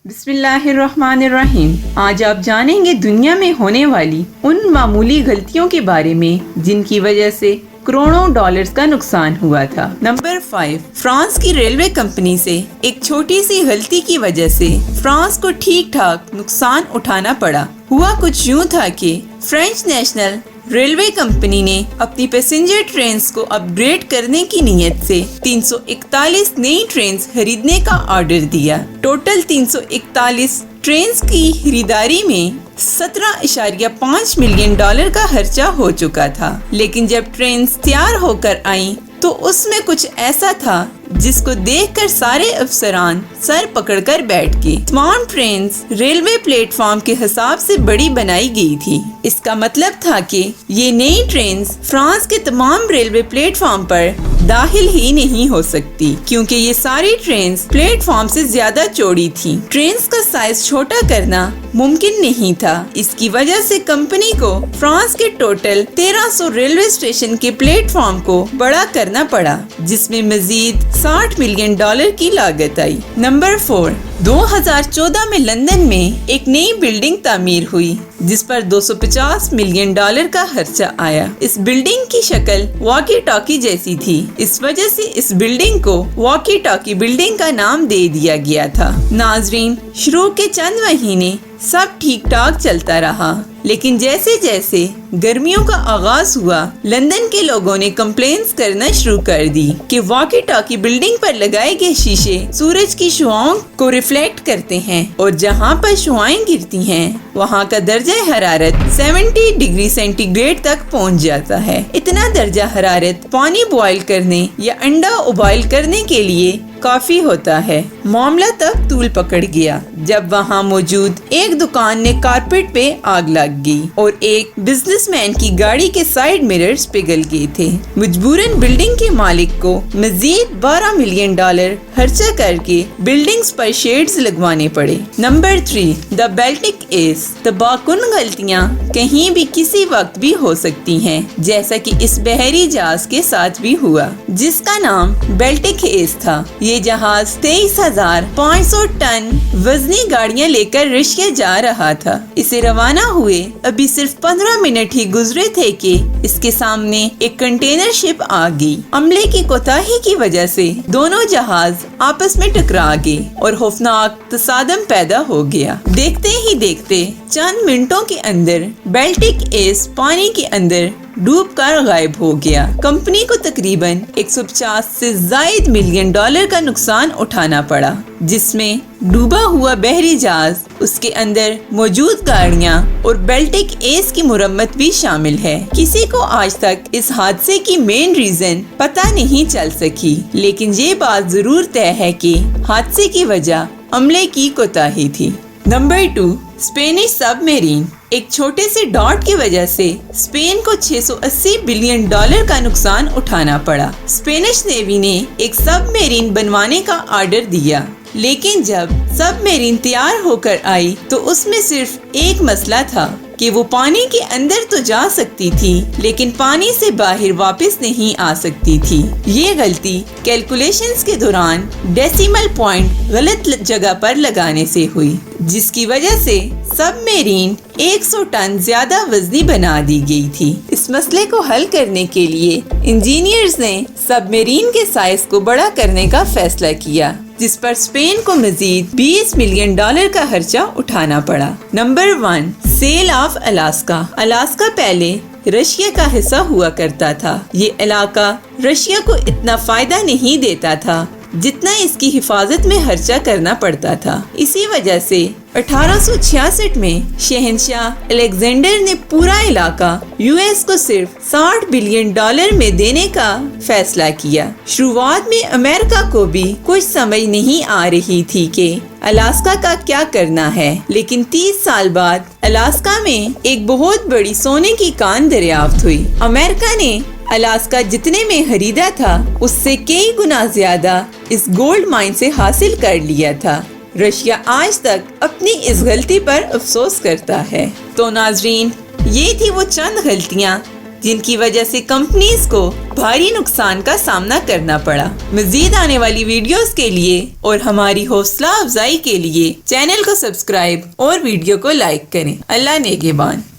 بسم اللہ الرحمن الرحیم۔ آج آپ جانیں گے دنیا میں ہونے والی ان معمولی غلطیوں کے بارے میں جن کی وجہ سے کروڑوں ڈالرز کا نقصان ہوا تھا۔ نمبر 5، فرانس کی ریلوے کمپنی سے ایک چھوٹی سی غلطی کی وجہ سے فرانس کو ٹھیک ٹھاک نقصان اٹھانا پڑا۔ ہوا کچھ یوں تھا کہ فرینچ نیشنل ریلوے کمپنی نے اپنی پیسنجر ٹرینز کو اپ گریڈ کرنے کی نیت سے 341 نئی ٹرینز خریدنے کا آرڈر دیا۔ ٹوٹل 341 ٹرینز کی خریداری میں 17.5 ملین ڈالر کا خرچہ ہو چکا تھا، لیکن جب ٹرینز تیار ہو کر آئیں تو اس میں کچھ ایسا تھا جس کو دیکھ کر سارے افسران سر پکڑ کر بیٹھ گئے۔ تمام ٹرینز ریلوے پلیٹ فارم کے حساب سے بڑی بنائی گئی تھی۔ اس کا مطلب تھا کہ یہ نئی ٹرینز فرانس کے تمام ریلوے پلیٹ فارم پر داخل ہی نہیں ہو سکتی، کیونکہ یہ ساری ٹرینز پلیٹ فارم سے زیادہ چوڑی تھیں۔ ٹرینز کا سائز چھوٹا کرنا ممکن نہیں تھا۔ اس کی وجہ سے کمپنی کو فرانس کے ٹوٹل 1300 ریلوے اسٹیشن کے پلیٹ فارم کو بڑا کرنا پڑا، جس میں مزید 60 ملین ڈالر کی لاگت آئی۔ نمبر 4، 2014 میں لندن میں ایک نئی بلڈنگ تعمیر ہوئی جس پر 250 ملین ڈالر کا خرچہ آیا۔ اس بلڈنگ کی شکل واکی ٹاکی جیسی تھی، اس وجہ سے اس بلڈنگ کو واکی ٹاکی بلڈنگ کا نام دے دیا گیا تھا۔ ناظرین، شروع کے چند مہینے سب ٹھیک ٹھاک چلتا رہا، لیکن جیسے جیسے گرمیوں کا آغاز ہوا، لندن کے لوگوں نے کمپلینز کرنا شروع کر دی کہ واکی ٹاکی بلڈنگ پر لگائے گئے شیشے سورج کی شعاؤں کو ریفلیکٹ کرتے ہیں، اور جہاں پر شعائیں گرتی ہیں وہاں کا درجہ حرارت 70 ڈگری سینٹی گریڈ تک پہنچ جاتا ہے۔ اتنا درجہ حرارت پانی بوائل کرنے یا انڈا ابوائل کرنے کے لیے کافی ہوتا ہے۔ معاملہ تب طول پکڑ گیا جب وہاں موجود ایک دکان نے کارپیٹ پہ آگ لگ گئی اور ایک بزنس مین کی گاڑی کے سائیڈ مررز پگھل گئے تھے۔ مجبوراً بلڈنگ کے مالک کو مزید 12 ملین ڈالر خرچہ کر کے بلڈنگز پر شیڈز لگوانے پڑے۔ نمبر 3، دا بیلٹک ایس۔ تباہ کن غلطیاں کہیں بھی کسی وقت بھی ہو سکتی ہیں، جیسا کہ اس بحری جہاز کے ساتھ بھی ہوا جس کا نام بیلٹک ایس تھا۔ یہ جہاز 23,500 ٹن وزنی گاڑیاں لے کر رشیا جا رہا تھا۔ اسے روانہ ہوئے ابھی صرف 15 منٹ ہی گزرے تھے کہ اس کے سامنے ایک کنٹینر شپ آ گئی۔ عملے کی کوتاہی کی وجہ سے دونوں جہاز آپس میں ٹکرا گئے اور خوفناک تصادم پیدا ہو گیا۔ دیکھتے ہی دیکھتے چند منٹوں کے اندر بیلٹک ایس پانی کے اندر ڈوب کر غائب ہو گیا۔ کمپنی کو تقریباً 150 سے زائد ملین ڈالر کا نقصان اٹھانا پڑا، جس میں ڈوبا ہوا بحری جہاز، اس کے اندر موجود گاڑیاں اور بیلٹک ایس کی مرمت بھی شامل ہے۔ کسی کو آج تک اس حادثے کی مین ریزن پتہ نہیں چل سکی، لیکن یہ بات ضرور طے ہے کہ حادثے کی وجہ عملے کی کوتاہی تھی۔ نمبر 2، اسپینش سب میرین۔ ایک چھوٹے سے ڈاٹ کی وجہ سے اسپین کو 680 بلین ڈالر کا نقصان اٹھانا پڑا۔ اسپینش نیوی نے ایک سب میرین بنوانے کا آرڈر دیا، لیکن جب سب میرین تیار ہو کر آئی تو اس میں صرف ایک مسئلہ تھا کہ وہ پانی کے اندر تو جا سکتی تھی، لیکن پانی سے باہر واپس نہیں آ سکتی تھی۔ یہ غلطی کیلکولیشنز کے دوران ڈیسیمل پوائنٹ غلط جگہ پر لگانے سے ہوئی، جس کی وجہ سے سب میرین 100 ٹن زیادہ وزنی بنا دی گئی تھی۔ اس مسئلے کو حل کرنے کے لیے انجینئرز نے سب میرین کے سائز کو بڑا کرنے کا فیصلہ کیا، جس پر اسپین کو مزید 20 ملین ڈالر کا خرچہ اٹھانا پڑا۔ Number 1، sale of Alaska. Alaska پہلے رشیا کا حصہ ہوا کرتا تھا۔ یہ علاقہ رشیا کو اتنا فائدہ نہیں دیتا تھا جتنا اس کی حفاظت میں خرچہ کرنا پڑتا تھا۔ اسی وجہ سے 1866 میں شہنشاہ الیگزینڈر نے پورا علاقہ یو ایس کو صرف 60 بلین ڈالر میں دینے کا فیصلہ کیا۔ شروعات میں امریکہ کو بھی کچھ سمجھ نہیں آ رہی تھی کہ الاسکا کا کیا کرنا ہے، لیکن 30 سال بعد الاسکا میں ایک بہت بڑی سونے کی کان دریافت ہوئی۔ امریکہ نے الاسکا جتنے میں خریدا تھا اس سے کئی گنا زیادہ اس گولڈ مائن سے حاصل کر لیا تھا۔ رشیا آج تک اپنی اس غلطی پر افسوس کرتا ہے۔ تو ناظرین، یہ تھی وہ چند غلطیاں جن کی وجہ سے کمپنیز کو بھاری نقصان کا سامنا کرنا پڑا۔ مزید آنے والی ویڈیوز کے لیے اور ہماری حوصلہ افزائی کے لیے چینل کو سبسکرائب اور ویڈیو کو لائک کریں۔ اللہ نگہبان۔